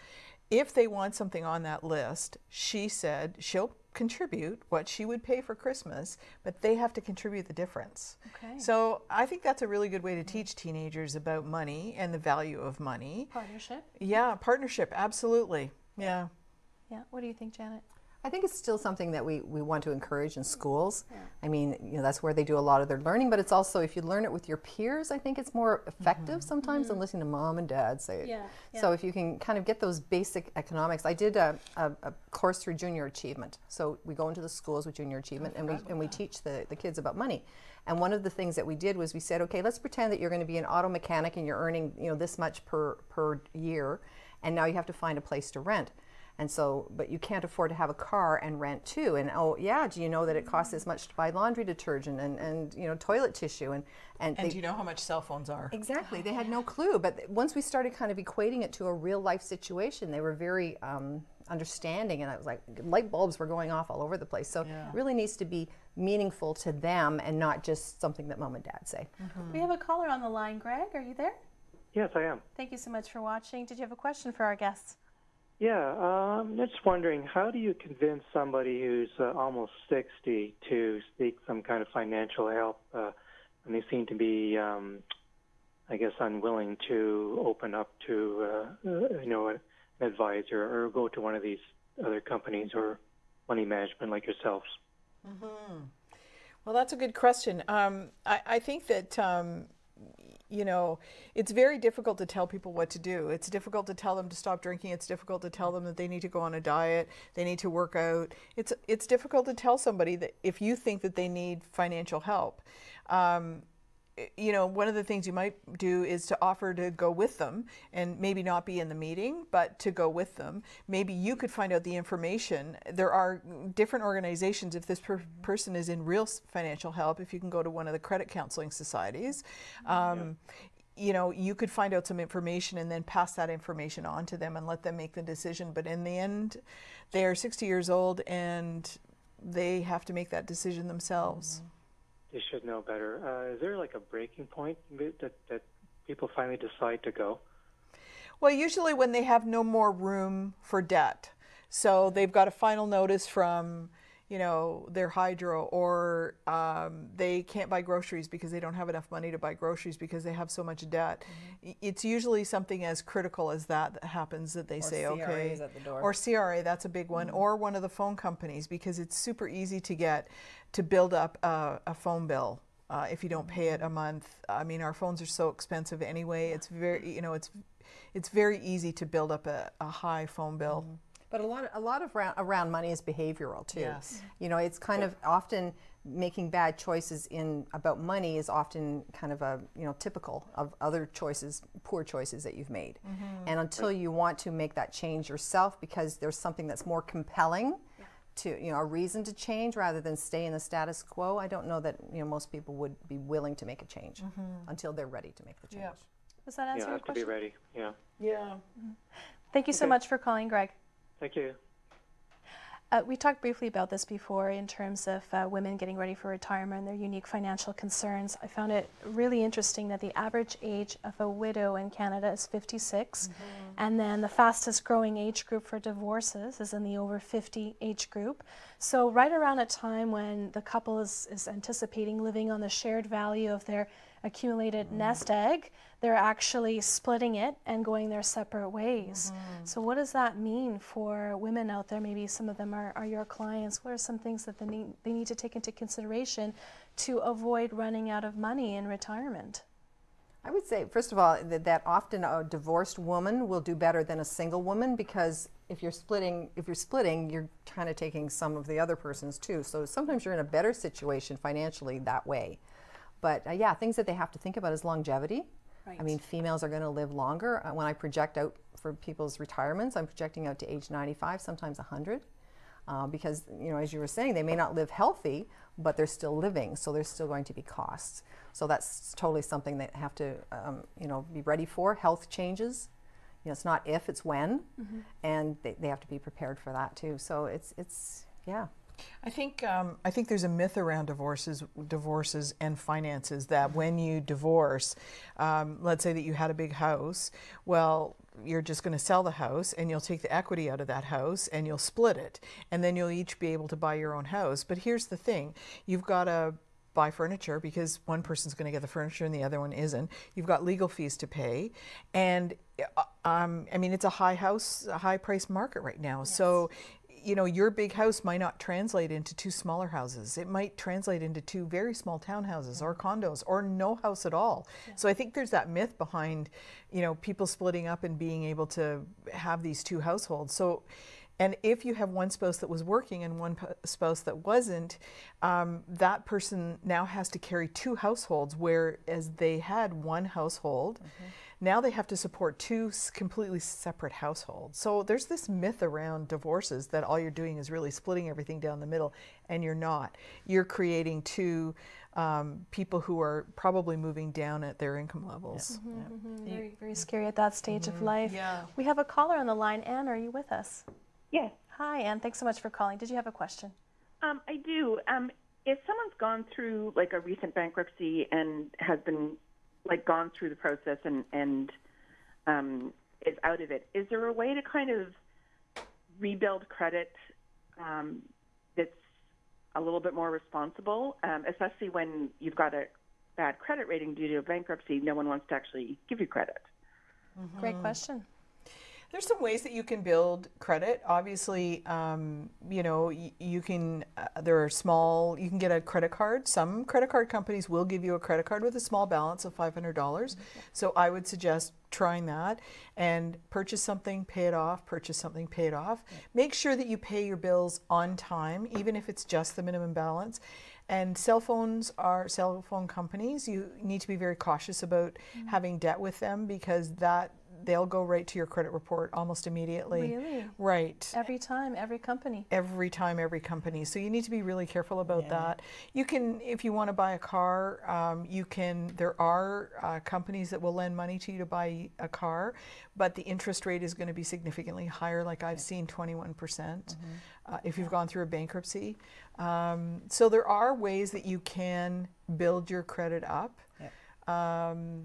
If they want something on that list, she said she'll contribute what she would pay for Christmas, but they have to contribute the difference. Okay. So I think that's a really good way to teach teenagers about money and the value of money. Partnership? Yeah, partnership, absolutely. Yeah. Yeah. What do you think, Janet? I think it's still something that we want to encourage in schools. Yeah. I mean, you know, that's where they do a lot of their learning, but it's also, if you learn it with your peers, I think it's more effective sometimes than listening to mom and dad say it. Yeah. So if you can kind of get those basic economics. I did a course through Junior Achievement. So we go into the schools with Junior Achievement and we teach the kids about money. And one of the things that we did was we said, okay, let's pretend that you're going to be an auto mechanic and you're earning, you know, this much per year, and now you have to find a place to rent. And so, but you can't afford to have a car and rent too. And oh yeah, do you know that it costs as much to buy laundry detergent and you know, toilet tissue and do you know how much cell phones are? Exactly. They had no clue. But once we started kind of equating it to a real life situation, they were very understanding, and I was like, light bulbs were going off all over the place. So it really needs to be meaningful to them and not just something that mom and dad say. We have a caller on the line. Greg, are you there? Yes, I am. Thank you so much for watching. Did you have a question for our guests? Yeah, I'm just wondering, how do you convince somebody who's almost 60 to seek some kind of financial help when they seem to be, I guess, unwilling to open up to, you know, an advisor or go to one of these other companies or money management like yourselves? Well, that's a good question. I think that you know, it's very difficult to tell people what to do. It's difficult to tell them to stop drinking. It's difficult to tell them that they need to go on a diet. They need to work out. It's difficult to tell somebody that if you think that they need financial help. You know, one of the things you might do is to offer to go with them and maybe not be in the meeting, but to go with them. Maybe you could find out the information. There are different organizations. If this person is in real financial help, if you can go to one of the credit counseling societies, you know, you could find out some information and then pass that information on to them and let them make the decision. But in the end, they are 60 years old and they have to make that decision themselves. They should know better. Is there like a breaking point that people finally decide to go? Well, usually when they have no more room for debt. So they've got a final notice from, you know, their hydro, or they can't buy groceries because they don't have enough money to buy groceries because they have so much debt. It's usually something as critical as that happens, that they say, CRA okay, is at the door. or CRA, that's a big one, or one of the phone companies, because it's super easy to build up a phone bill. If you don't pay it a month. I mean, our phones are so expensive anyway. It's very, you know, it's very easy to build up a high phone bill. But a lot of around money is behavioral too. Yes. You know, it's kind of often making bad choices about money is often kind of typical of other choices, poor choices that you've made. And until you want to make that change yourself because there's something that's more compelling, a reason to change rather than stay in the status quo, I don't know that most people would be willing to make a change until they're ready to make the change. Does that answer your have question? to be ready. Yeah. Yeah. Thank you so much for calling, Greg. Thank you. We talked briefly about this before in terms of women getting ready for retirement and their unique financial concerns. I found it really interesting that the average age of a widow in Canada is 56, and then the fastest growing age group for divorces is in the over 50 age group. So right around a time when the couple is anticipating living on the shared value of their accumulated nest egg, they're actually splitting it and going their separate ways. So what does that mean for women out there? Maybe some of them are your clients. What are some things that they need to take into consideration to avoid running out of money in retirement? I would say, first of all, that often a divorced woman will do better than a single woman, because if you're splitting, you're kind of taking some of the other person's too. So sometimes you're in a better situation financially that way. But yeah, things that they have to think about is longevity. Right. I mean, females are going to live longer. When I project out for people's retirements, I'm projecting out to age 95, sometimes 100. Because, as you were saying, they may not live healthy, but they're still living, so there's still going to be costs. So that's totally something that have to, be ready for. Health changes. It's not if, it's when, and they have to be prepared for that too. So it's yeah. I think there's a myth around divorces and finances, that when you divorce, let's say that you had a big house, well, you're just going to sell the house and you'll take the equity out of that house and you'll split it, and then you'll each be able to buy your own house. But here's the thing, you've got to buy furniture because one person's going to get the furniture and the other one isn't. You've got legal fees to pay, and I mean, it's a high price market right now. Yes. So your big house might not translate into two smaller houses. It might translate into two very small townhouses or condos or no house at all. Yeah. So I think there's that myth behind, people splitting up and being able to have these two households. So, and if you have one spouse that was working and one spouse that wasn't, that person now has to carry two households, whereas they had one household. Now they have to support two completely separate households. So there's this myth around divorces that all you're doing is really splitting everything down the middle, and you're not. You're creating two people who are probably moving down at their income levels. Yeah. Very, very scary at that stage of life. Yeah. We have a caller on the line. Anne, are you with us? Yes. Hi, Anne. Thanks so much for calling. Did you have a question? I do. If someone's gone through like a recent bankruptcy and has been gone through the process and is out of it, is there a way to kind of rebuild credit that's a little bit more responsible, especially when you've got a bad credit rating due to a bankruptcy? No one wants to actually give you credit. Great question. There's some ways that you can build credit. Obviously, you can, you can get a credit card. Some credit card companies will give you a credit card with a small balance of $500. So I would suggest trying that and purchase something, pay it off, purchase something, pay it off. Make sure that you pay your bills on time, even if it's just the minimum balance. And cell phone companies, you need to be very cautious about having debt with them, because they'll go right to your credit report almost immediately. Really? Right. Every time, every company. Every time, every company. So you need to be really careful about that. You can, if you want to buy a car, there are companies that will lend money to you to buy a car, but the interest rate is going to be significantly higher. Like I've seen 21% if you've gone through a bankruptcy. So there are ways that you can build your credit up.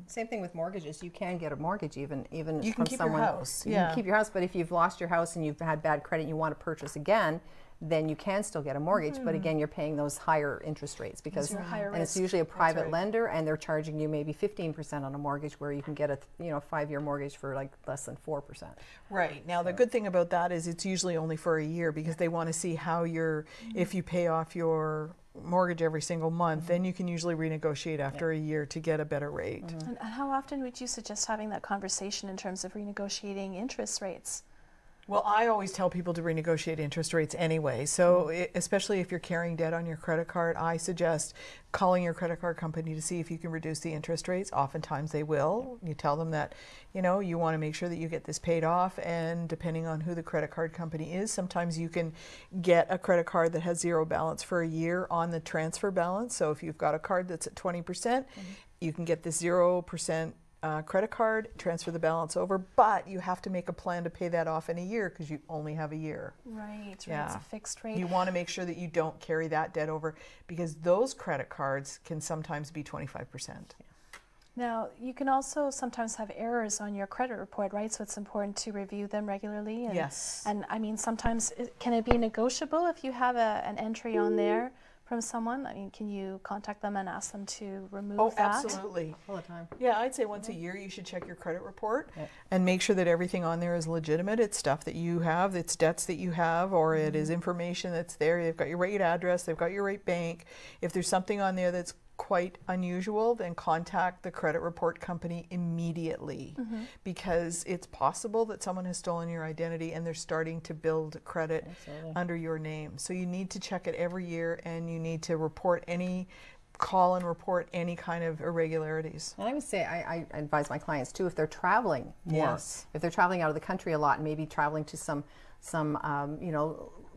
Same thing with mortgages. You can get a mortgage even you from can keep someone. Your house. You can keep your house, but if you've lost your house and you've had bad credit and you want to purchase again, then you can still get a mortgage, but again, you're paying those higher interest rates because and it's usually a private lender, and they're charging you maybe 15% on a mortgage, where you can get a 5-year mortgage for like less than 4%. Right. Now the good thing about that is it's usually only for a year, because they want to see how if you pay off your mortgage every single month, then you can usually renegotiate after a year to get a better rate. And how often would you suggest having that conversation in terms of renegotiating interest rates? Well, I always tell people to renegotiate interest rates anyway. So especially if you're carrying debt on your credit card, I suggest calling your credit card company to see if you can reduce the interest rates. Oftentimes they will. You tell them that, you want to make sure that you get this paid off, and depending on who the credit card company is, sometimes you can get a credit card that has zero balance for a year on the transfer balance. So if you've got a card that's at 20%, you can get this 0% credit card, transfer the balance over, but you have to make a plan to pay that off in a year, because you only have a year. Right, Yeah. It's a fixed rate. You want to make sure that you don't carry that debt over, because those credit cards can sometimes be 25%. Now, you can also sometimes have errors on your credit report, right? So it's important to review them regularly. And, yes. And I mean, sometimes, can it be negotiable if you have an entry on there from someone? I mean, can you contact them and ask them to remove that? Absolutely. All the time. Yeah, I'd say once a year you should check your credit report and make sure that everything on there is legitimate. It's stuff that you have, it's debts that you have, or it is information that's there. They've got your right address, they've got your right bank. If there's something on there that's quite unusual, then contact the credit report company immediately, because it's possible that someone has stolen your identity and they're starting to build credit under your name. So you need to check it every year, and you need to report call and report any kind of irregularities. And I would say I advise my clients too, if they're traveling more, if they're traveling out of the country a lot and maybe traveling to some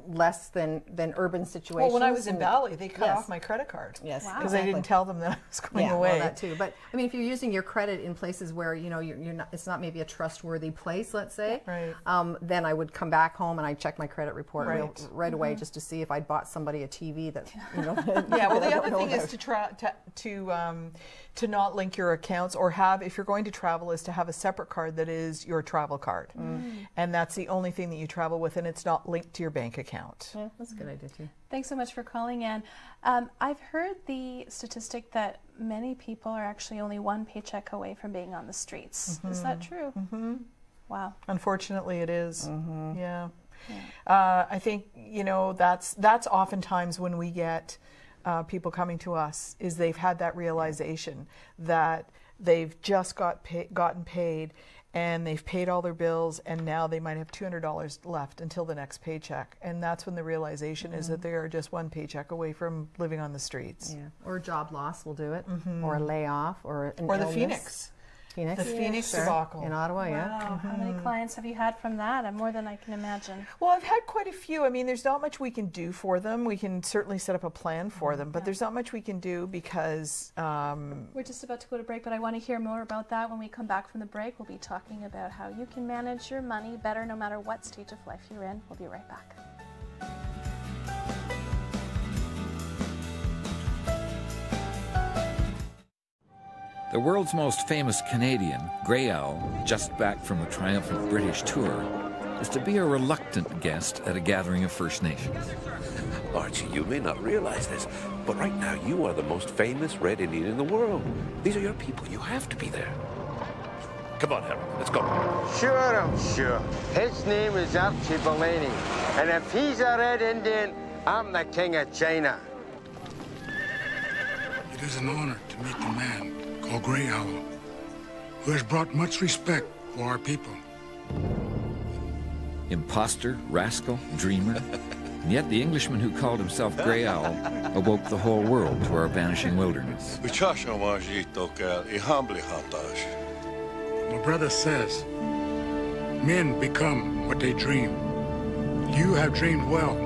less than urban situations. Well, when I was in Bali, they cut off my credit card. Yes, because I didn't tell them that I was going away. Well, that too. But I mean, if you're using your credit in places where you're not, it's not maybe a trustworthy place, let's say, then I would come back home and I'd check my credit report right away, just to see if I'd bought somebody a TV that Yeah. Well, the other thing is to not link your accounts, or if you're going to travel, is to have a separate card that is your travel card, and that's the only thing that you travel with, and it's not linked to your bank account. Yeah, that's a good idea too. Thanks so much for calling in. I've heard the statistic that many people are actually only one paycheck away from being on the streets. Is that true? Wow. Unfortunately, it is. Yeah. I think that's oftentimes when we get people coming to us, is they've had that realization that they've just gotten paid, and they've paid all their bills, and now they might have $200 left until the next paycheck. And that's when the realization is that they are just one paycheck away from living on the streets. Yeah. Or a job loss will do it, or a layoff, or an or illness. The Phoenix. The Phoenix debacle. In Ottawa, Wow. How many clients have you had from that? More than I can imagine. Well, I've had quite a few. I mean, there's not much we can do for them. We can certainly set up a plan for them, but there's not much we can do because... We're just about to go to break, but I want to hear more about that when we come back from the break. We'll be talking about how you can manage your money better no matter what stage of life you're in. We'll be right back. The world's most famous Canadian, Grey Owl, just back from a triumphant British tour, is to be a reluctant guest at a gathering of First Nations. Archie, you may not realize this, but right now you are the most famous Red Indian in the world. These are your people. You have to be there. Come on, Harold, let's go. Sure, I'm sure. His name is Archie Bellini, and if he's a Red Indian, I'm the King of China. It is an honor to meet the man called Grey Owl, who has brought much respect for our people. Imposter, rascal, dreamer, and yet the Englishman who called himself Grey Owl awoke the whole world to our vanishing wilderness. My brother says, men become what they dream. You have dreamed well.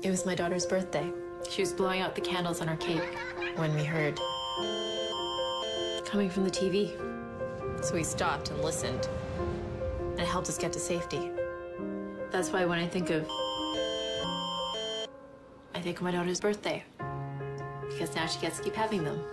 It was my daughter's birthday. She was blowing out the candles on her cake when we heard coming from the TV. So we stopped and listened. And it helped us get to safety. That's why when I think of my daughter's birthday, because now she gets to keep having them.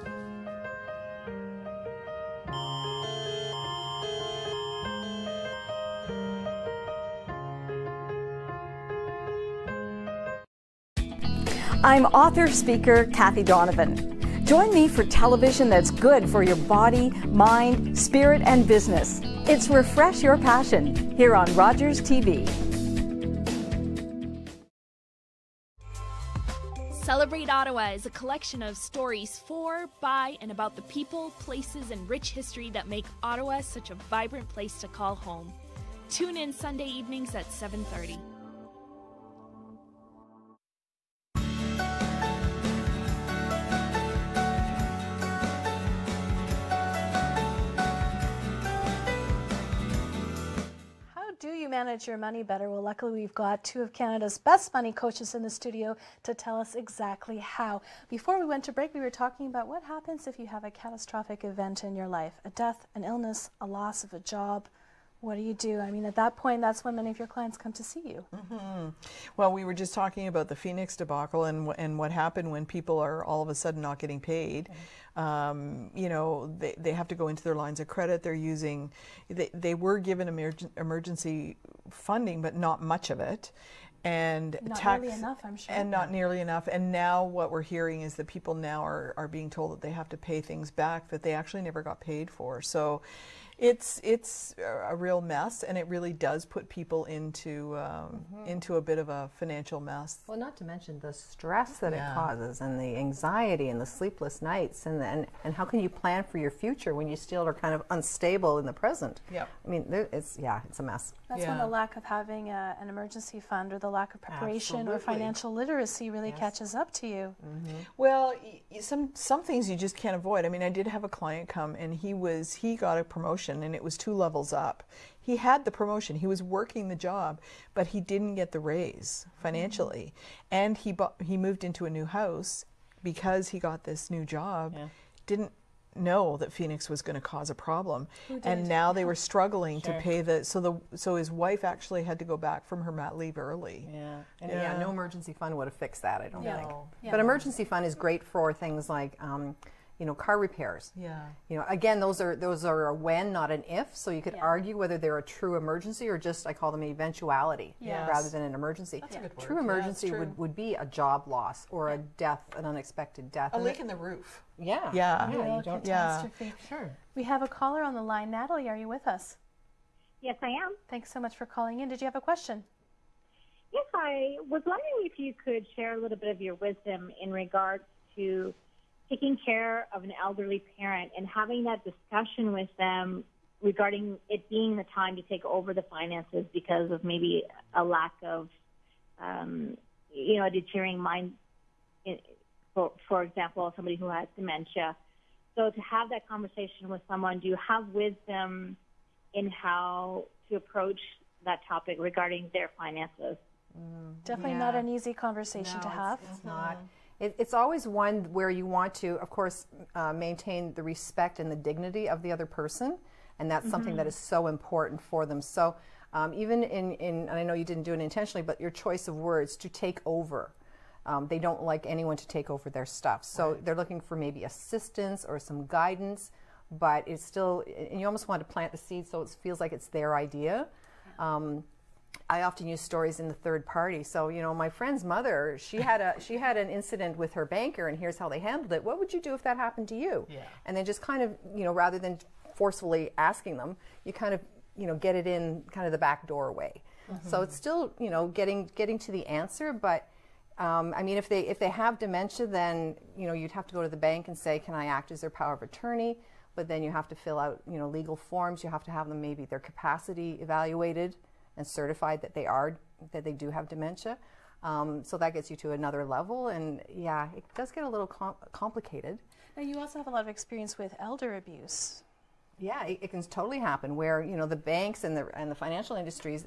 I'm author, speaker Kathy Donovan. Join me for television that's good for your body, mind, spirit, and business. It's Refresh Your Passion here on Rogers TV. Celebrate Ottawa is a collection of stories for, by, and about the people, places, and rich history that make Ottawa such a vibrant place to call home. Tune in Sunday evenings at 7:30. Do you manage your money better? Well, luckily we've got two of Canada's best money coaches in the studio to tell us exactly how. Before we went to break, we were talking about what happens if you have a catastrophic event in your life, a death, an illness, a loss of a job. What do you do? I mean, at that point, that's when many of your clients come to see you. Mm-hmm. Well, we were just talking about the Phoenix debacle and what happened when people are all of a sudden not getting paid. You know, they have to go into their lines of credit. They're using, they were given emergency funding, but not much of it. And not nearly enough, I'm sure. And not nearly enough. And now what we're hearing is that people now are being told that they have to pay things back that they actually never got paid for. So it's a real mess, and it really does put people into into a bit of a financial mess. Well, not to mention the stress that it causes, and the anxiety, and the sleepless nights, and how can you plan for your future when you still are kind of unstable in the present? Yep. I mean, it's a mess. That's when the lack of having an emergency fund or the lack of preparation or financial literacy really catches up to you. Mm-hmm. Well, some things you just can't avoid. I mean, I did have a client come, and he got a promotion, and it was 2 levels up. He had the promotion, he was working the job, but he didn't get the raise financially. And he moved into a new house because he got this new job, didn't know that Phoenix was going to cause a problem. And now they were struggling to pay so his wife actually had to go back from her mat leave early. And no emergency fund would have fixed that, I don't think. Yeah. But emergency fund is great for things like you know, car repairs. You know, again, those are a when, not an if. So you could argue whether they're a true emergency or just, I call them an eventuality rather than an emergency. That's a good word. True emergency would be a job loss or a death, an unexpected death. A leak in the roof. You don't. Catastrophe. Sure. We have a caller on the line. Natalie, are you with us? Yes, I am. Thanks so much for calling in. Did you have a question? Yes, I was wondering if you could share a little bit of your wisdom in regards to taking care of an elderly parent and having that discussion with them regarding it being the time to take over the finances because of maybe a lack of, you know, a deteriorating mind, for example, somebody who has dementia. So to have that conversation with someone, do you have wisdom in how to approach that topic regarding their finances? Definitely not an easy conversation to have. It's not. It's always one where you want to, of course, maintain the respect and the dignity of the other person, and that's something that is so important for them. So even and I know you didn't do it intentionally, but your choice of words, to take over. They don't like anyone to take over their stuff. So they're looking for maybe assistance or some guidance, but it's still, and you almost want to plant the seed so it feels like it's their idea. I often use stories in the third party. So, you know, my friend's mother, she had an incident with her banker, and here's how they handled it. What would you do if that happened to you? And then just kind of, you know, rather than forcefully asking them, you kind of, you know, get it in kind of the back doorway. So it's still, you know, getting to the answer. But I mean, if they have dementia, then, you know, you'd have to go to the bank and say, can I act as their power of attorney? But then you have to fill out, you know, legal forms. You have to have them, maybe their capacity evaluated and certified that they do have dementia. So that gets you to another level, and yeah, it does get a little complicated. Now, you also have a lot of experience with elder abuse. Yeah, it can totally happen where, you know, the banks and the financial industries,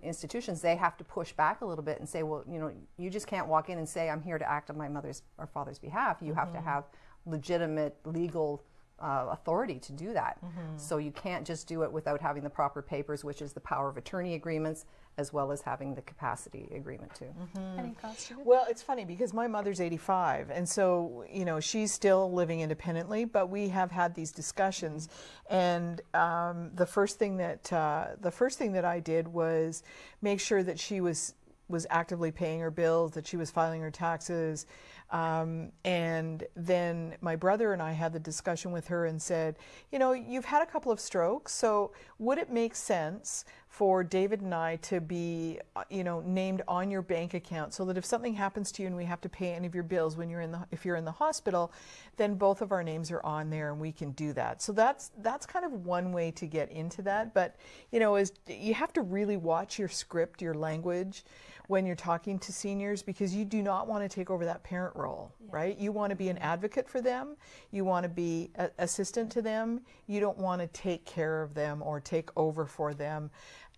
institutions, they have to push back a little bit and say, well, you know, you just can't walk in and say, I'm here to act on my mother's or father's behalf. You have to have legitimate legal authority to do that. So you can't just do it without having the proper papers, which is the power of attorney agreements, as well as having the capacity agreement too. Any thoughts, Judith? Well, it's funny because my mother's 85, and so, you know, she's still living independently, but we have had these discussions, and the first thing that I did was make sure that she was was actively paying her bills, that she was filing her taxes. And then my brother and I had the discussion with her and said, you know, you've had a couple of strokes, so would it make sense for David and I to be, you know, named on your bank account, so that if something happens to you and we have to pay any of your bills when you're if you're in the hospital, then both of our names are on there and we can do that. So that's kind of one way to get into that. But, you know, you have to really watch your script, your language, when you're talking to seniors, because you do not want to take over that parent role, right? You want to be an advocate for them. You want to be an assistant to them. You don't want to take care of them or take over for them.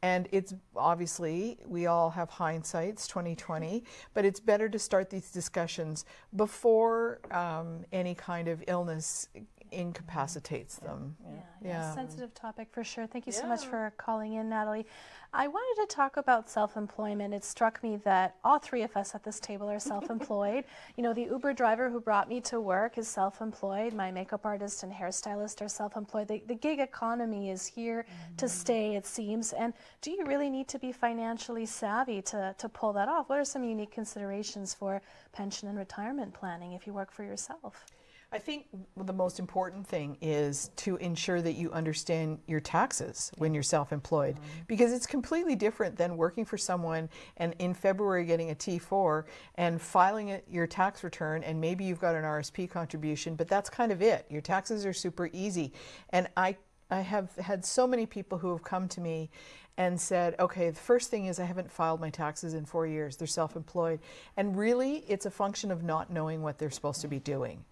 And it's obviously, we all have hindsight's 2020, but it's better to start these discussions before any kind of illness incapacitates them. Yeah. Sensitive topic for sure. Thank you so much for calling in, Natalie. I wanted to talk about self-employment. It struck me that all three of us at this table are self-employed. You know, the Uber driver who brought me to work is self-employed. My makeup artist and hairstylist are self-employed. The gig economy is here to stay, it seems. And do you really need to be financially savvy to pull that off? What are some unique considerations for pension and retirement planning if you work for yourself? I think the most important thing is to ensure that you understand your taxes when you're self-employed, because it's completely different than working for someone and in February getting a T4 and filing your tax return, and maybe you've got an RSP contribution, but that's kind of it. Your taxes are super easy. And I have had so many people who have come to me and said, okay, the first thing is I haven't filed my taxes in 4 years. They're self-employed. And really, it's a function of not knowing what they're supposed to be doing.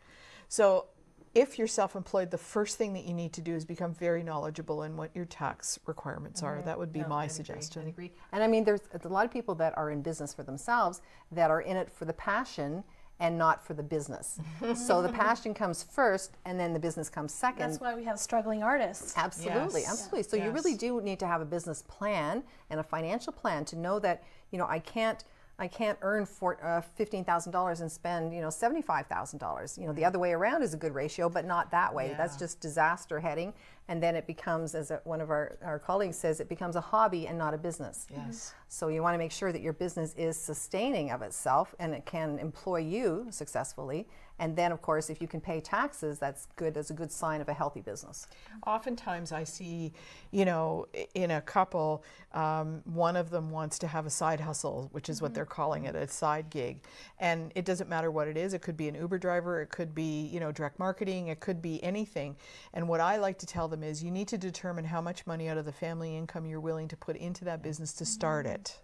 So if you're self-employed, the first thing that you need to do is become very knowledgeable in what your tax requirements are. That would be my suggestion. I agree. And I mean, there's a lot of people that are in business for themselves that are in it for the passion and not for the business. So the passion comes first and then the business comes second. That's why we have struggling artists. Absolutely, absolutely. So you really do need to have a business plan and a financial plan to know that, you know, I can't earn $15,000 and spend, you know, $75,000. You know, the other way around is a good ratio, but not that way. That's just disaster heading. And then it becomes, as one of our colleagues says, it becomes a hobby and not a business. Yes. So you want to make sure that your business is sustaining of itself and it can employ you successful. And then, of course, if you can pay taxes, that's good. That's a good sign of a healthy business. Oftentimes I see, you know, in a couple, one of them wants to have a side hustle, which is what they're calling it, a side gig. And it doesn't matter what it is. It could be an Uber driver. It could be, you know, direct marketing. It could be anything. And what I like to tell them is you need to determine how much money out of the family income you're willing to put into that business to start it.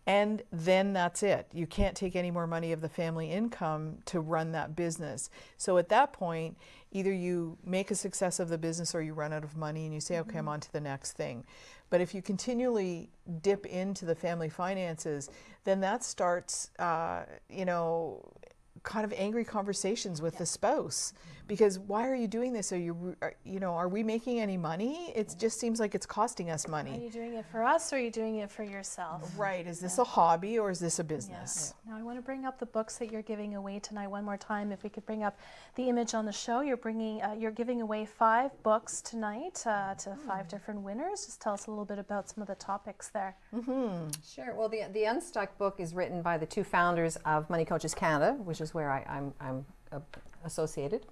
And then that's it. You can't take any more money of the family income to run that business. So at that point, either you make a success of the business or you run out of money and you say, okay, I'm on to the next thing. But if you continually dip into the family finances, then that starts, you know, kind of angry conversations with the spouse, because why are you doing this? Are we making any money? It just seems like it's costing us money. Are you doing it for us or are you doing it for yourself? Right. Is this a hobby or is this a business? Yes. Now I want to bring up the books that you're giving away tonight one more time. If we could bring up the image on the show, you're giving away 5 books tonight to 5 different winners. Just tell us a little bit about some of the topics there. Sure. Well, the Unstuck book is written by the 2 founders of Money Coaches Canada, which is where I'm associated.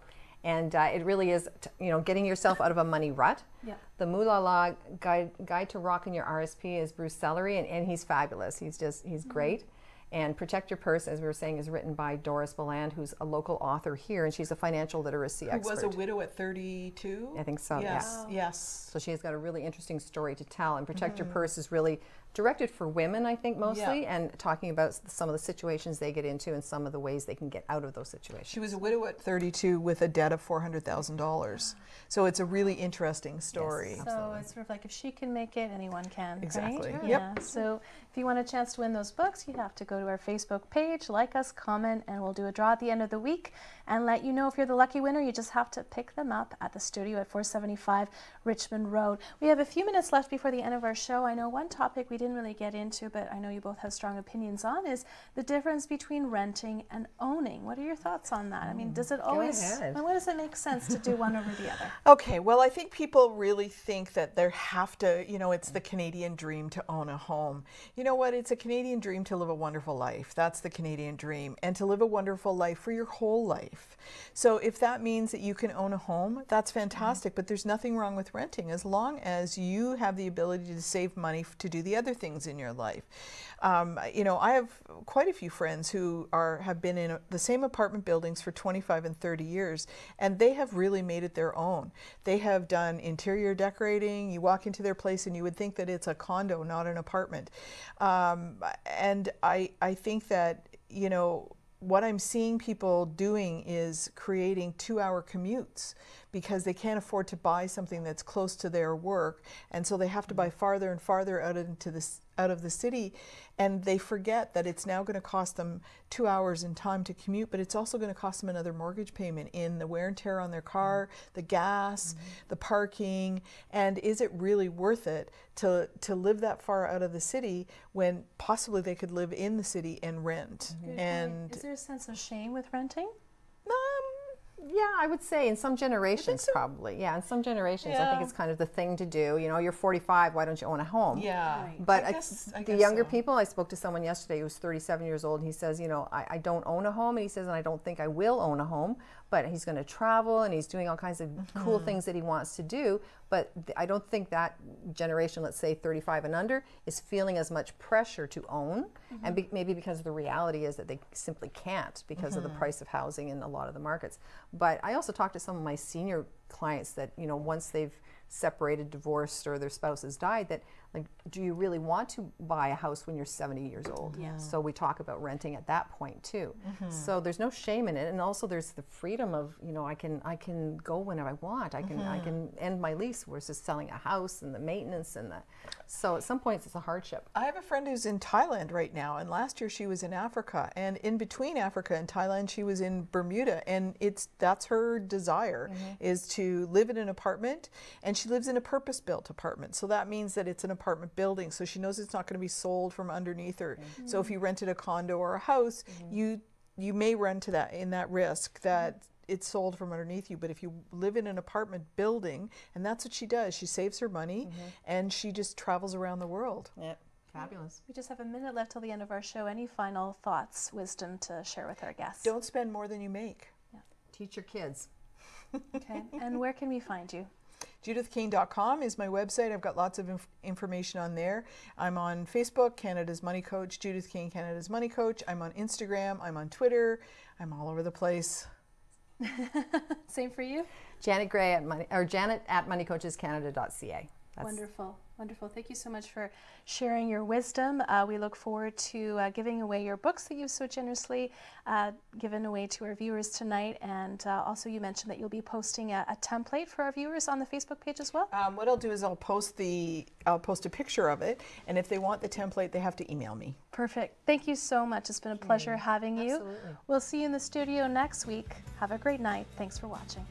And it really is, you know, getting yourself out of a money rut. Yeah. The Moolah Law Guide to Rocking Your RSP is Bruce Sellery, and he's fabulous. He's great. And Protect Your Purse, as we were saying, is written by Doris Beland, who's a local author here, and she's a financial literacy expert. Who was a widow at 32? I think so, yes. Yeah. Yes. So she's got a really interesting story to tell, and Protect Your Purse is really directed for women, I think, mostly, and talking about some of the situations they get into and some of the ways they can get out of those situations. She was a widow at 32 with a debt of $400,000. So it's a really interesting story. Yes, so it's sort of like if she can make it, anyone can. Exactly. Right? Yep. Yeah. So if you want a chance to win those books, you have to go to our Facebook page, like us, comment, and we'll do a draw at the end of the week and let you know if you're the lucky winner. You just have to pick them up at the studio at 475 Richmond Road. We have a few minutes left before the end of our show. I know one topic we didn't really get into, but I know you both have strong opinions on, is the difference between renting and owning. What are your thoughts on that? I mean, does it always, and when does it make sense to do one over the other? Okay, well, I think people really think that they have to, you know, it's the Canadian dream to own a home. You know what? It's a Canadian dream to live a wonderful life. That's the Canadian dream, and to live a wonderful life for your whole life. So if that means that you can own a home, that's fantastic, but there's nothing wrong with renting as long as you have the ability to save money to do the other things in your life. You know, I have quite a few friends who have been in the same apartment buildings for 25 and 30 years, and they have really made it their own. They have done interior decorating. You walk into their place and you would think that it's a condo, not an apartment. And I think that, you know, what I'm seeing people doing is creating 2-hour commutes because they can't afford to buy something that's close to their work, and so they have to buy farther and farther out of the city, and they forget that it's now going to cost them 2 hours in time to commute, but it's also going to cost them another mortgage payment in the wear and tear on their car, the gas, the parking, and is it really worth it to live that far out of the city when possibly they could live in the city and rent? And is there a sense of shame with renting? Yeah, I would say in some generations probably. Yeah, in some generations I think it's kind of the thing to do. You know, you're 45, why don't you own a home? Yeah. Right. But the younger people, I spoke to someone yesterday who was 37 years old, and he says, you know, I don't own a home, and he says, and I don't think I will own a home, but he's going to travel and he's doing all kinds of cool things that he wants to do. But I don't think that generation, let's say 35 and under, is feeling as much pressure to own, and maybe because the reality is that they simply can't because of the price of housing in a lot of the markets. But I also talked to some of my senior clients that, you know, once they've separated, divorced, or their spouse has died, that like, do you really want to buy a house when you're 70 years old? Yeah. So we talk about renting at that point too. So there's no shame in it, and also there's the freedom of, you know, I can go whenever I want. I can end my lease versus selling a house and the maintenance and the. So at some points it's a hardship. I have a friend who's in Thailand right now, and last year she was in Africa, and in between Africa and Thailand she was in Bermuda, and that's her desire is to live in an apartment, and she lives in a purpose-built apartment. So that means that it's an apartment building, so she knows it's not going to be sold from underneath her. So if you rented a condo or a house, you may run to that in that risk that it's sold from underneath you. But if you live in an apartment building, and that's what she does, she saves her money and she just travels around the world. Yep. Fabulous. We just have a minute left till the end of our show. Any final thoughts, wisdom to share with our guests? Don't spend more than you make. Yeah. Teach your kids. Okay. And where can we find you? JudithKane.com is my website. I've got lots of information on there. I'm on Facebook, Canada's Money Coach, Judith Kane, Canada's Money Coach. I'm on Instagram. I'm on Twitter. I'm all over the place. Same for you? Janet Gray at Janet at moneycoachescanada.ca. Wonderful. Wonderful. Thank you so much for sharing your wisdom. We look forward to giving away your books that you've so generously given away to our viewers tonight. And also you mentioned that you'll be posting a template for our viewers on the Facebook page as well. What I'll do is I'll post a picture of it, and if they want the template, they have to email me. Perfect. Thank you so much. It's been a pleasure having you. Absolutely. We'll see you in the studio next week. Have a great night. Thanks for watching.